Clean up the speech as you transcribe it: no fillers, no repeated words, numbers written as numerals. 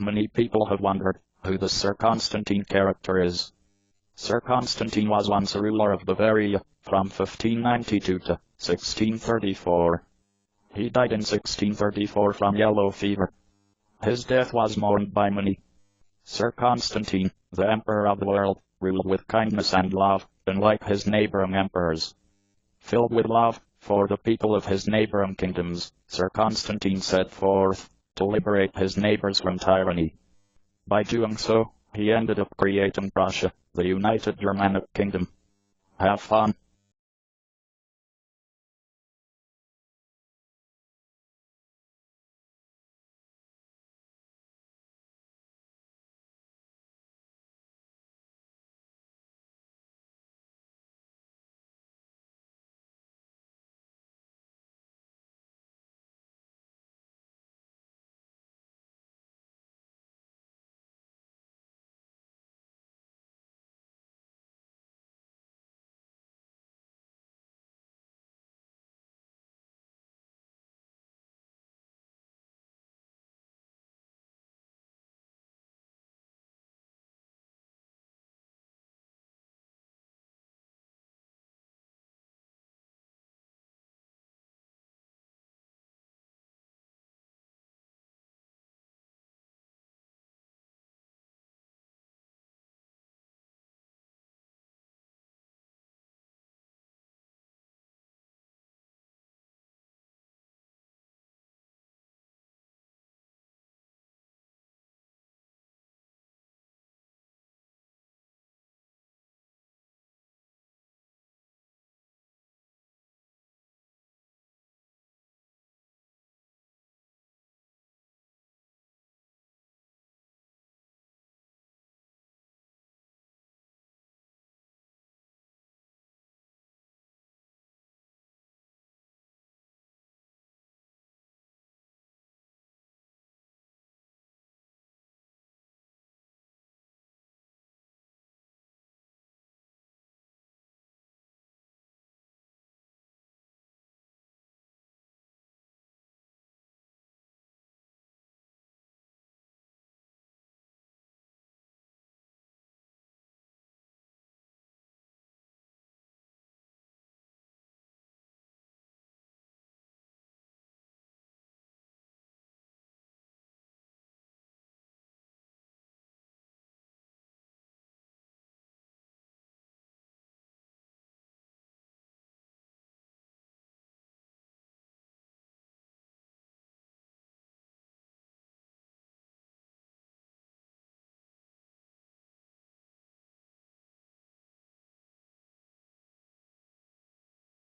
Many people have wondered who the SirKonstantine character is. SirKonstantine was once a ruler of Bavaria, from 1592 to 1634. He died in 1634 from yellow fever. His death was mourned by many. SirKonstantine, the emperor of the world, ruled with kindness and love, unlike his neighboring emperors. Filled with love for the people of his neighboring kingdoms, SirKonstantine set forth to liberate his neighbors from tyranny. By doing so, he ended up creating Prussia, the United Germanic Kingdom. Have fun.